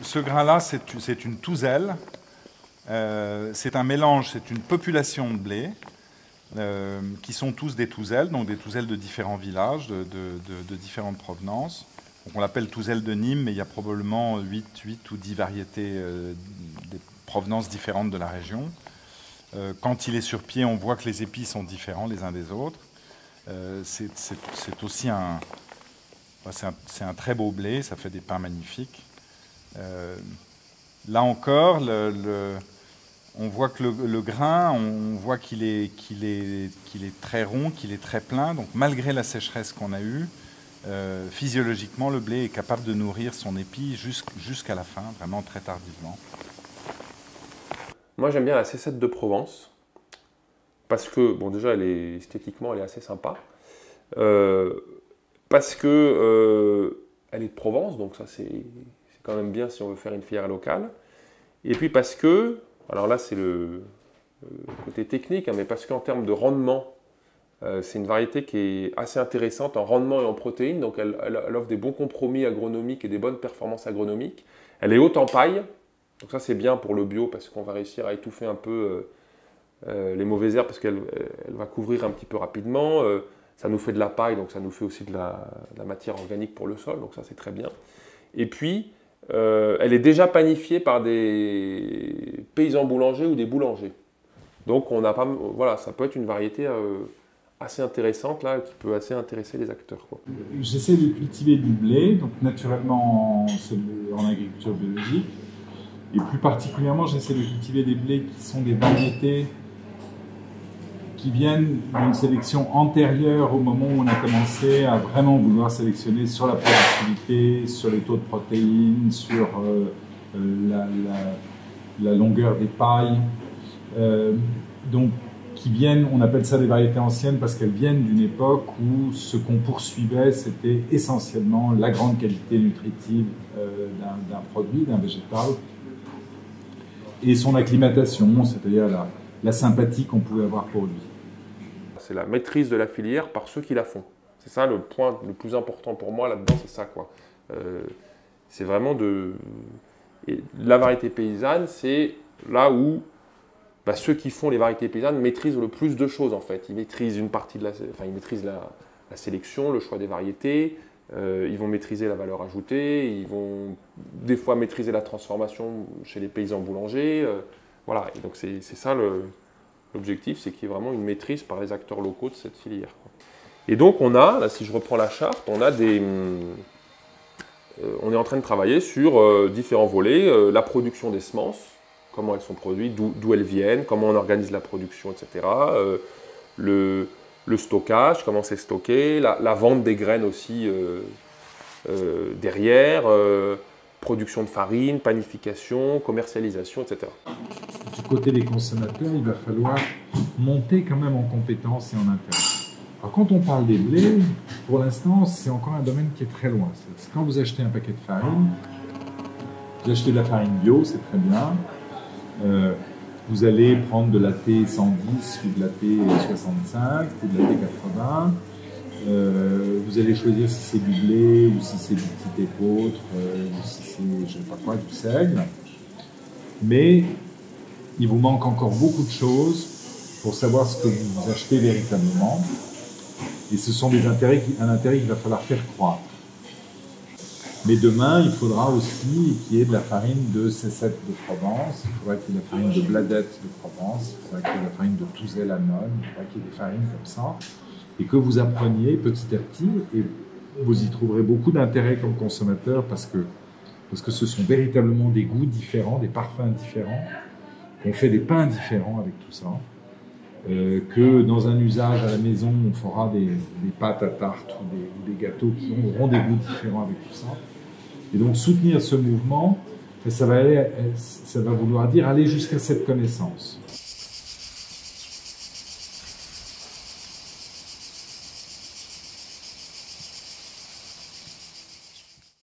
ce grain-là, c'est une touzelle. C'est un mélange, c'est une population de blé qui sont tous des touzelles, donc des touzelles de différents villages, de différentes provenances. Donc on l'appelle touzelle de Nîmes, mais il y a probablement 8 ou 10 variétés des provenances différentes de la région. Quand il est sur pied, on voit que les épis sont différents les uns des autres. C'est aussi c'est un très beau blé, ça fait des pains magnifiques. Là encore, on voit que le grain, on voit qu'il est très rond, qu'il est très plein. Donc malgré la sécheresse qu'on a eue, physiologiquement, le blé est capable de nourrir son épi jusqu'à la fin, vraiment très tardivement. Moi, j'aime bien la C7 de Provence, parce que, bon, déjà, esthétiquement, elle est assez sympa. Parce que elle est de Provence, donc ça, c'est quand même bien si on veut faire une filière locale. Et puis parce que, alors là, c'est le côté technique, hein, mais parce qu'en termes de rendement, c'est une variété qui est assez intéressante en rendement et en protéines, donc elle offre des bons compromis agronomiques et des bonnes performances agronomiques. Elle est haute en paille, donc ça c'est bien pour le bio parce qu'on va réussir à étouffer un peu les mauvaises herbes parce qu'elle va couvrir un petit peu rapidement. Ça nous fait de la paille, donc ça nous fait aussi de la matière organique pour le sol, donc ça c'est très bien. Et puis, elle est déjà panifiée par des paysans boulangers ou des boulangers. Donc on n'a pas, voilà, ça peut être une variété assez intéressante là, qui peut assez intéresser les acteurs, quoi. J'essaie de cultiver du blé, donc naturellement en agriculture biologique. Et plus particulièrement, j'essaie de cultiver des blés qui sont des variétés qui viennent d'une sélection antérieure au moment où on a commencé à vraiment vouloir sélectionner sur la productivité, sur les taux de protéines, sur la longueur des pailles. Donc, qui viennent, on appelle ça des variétés anciennes parce qu'elles viennent d'une époque où ce qu'on poursuivait, c'était essentiellement la grande qualité nutritive d'un produit, d'un végétal, et son acclimatation, c'est-à-dire la sympathie qu'on pouvait avoir pour lui. C'est la maîtrise de la filière par ceux qui la font. C'est ça le point le plus important pour moi là-dedans, c'est ça, quoi. C'est vraiment la variété paysanne, c'est là où ceux qui font les variétés paysannes maîtrisent le plus de choses, en fait. Ils maîtrisent une partie de ils maîtrisent la sélection, le choix des variétés, ils vont maîtriser la valeur ajoutée, ils vont des fois maîtriser la transformation chez les paysans boulangers. Voilà, et donc c'est ça l'objectif, c'est qu'il y ait vraiment une maîtrise par les acteurs locaux de cette filière, quoi. Et donc on a, là si je reprends la charte, on est en train de travailler sur différents volets, la production des semences, comment elles sont produites, d'où elles viennent, comment on organise la production, etc. Le stockage, comment c'est stocké, la vente des graines aussi derrière, production de farine, panification, commercialisation, etc. Du côté des consommateurs, il va falloir monter quand même en compétences et en intérêt. Alors quand on parle des blés, pour l'instant, c'est encore un domaine qui est très loin. C'est quand vous achetez un paquet de farine, vous achetez de la farine bio, c'est très bien. Vous allez prendre de la T110 ou de la T65 ou de la T80. Vous allez choisir si c'est du blé ou si c'est du petit épeautre ou si c'est, je ne sais pas quoi, du seigle. Mais il vous manque encore beaucoup de choses pour savoir ce que vous achetez véritablement. Et ce sont un intérêt qu'il va falloir faire croître. Mais demain, il faudra aussi qu'il y ait de la farine de C7 de Provence, il faudra qu'il y ait de la farine de Bladette de Provence, il faudra qu'il y ait de la farine de Touzelle à Nonne, il faudra qu'il y ait des farines comme ça, et que vous appreniez petit à petit, et vous y trouverez beaucoup d'intérêt comme consommateur parce que ce sont véritablement des goûts différents, des parfums différents, qu'on fait des pains différents avec tout ça, que dans un usage à la maison, on fera des pâtes à tarte ou des gâteaux qui auront des goûts différents avec tout ça. Et donc soutenir ce mouvement, ça va vouloir dire aller jusqu'à cette connaissance.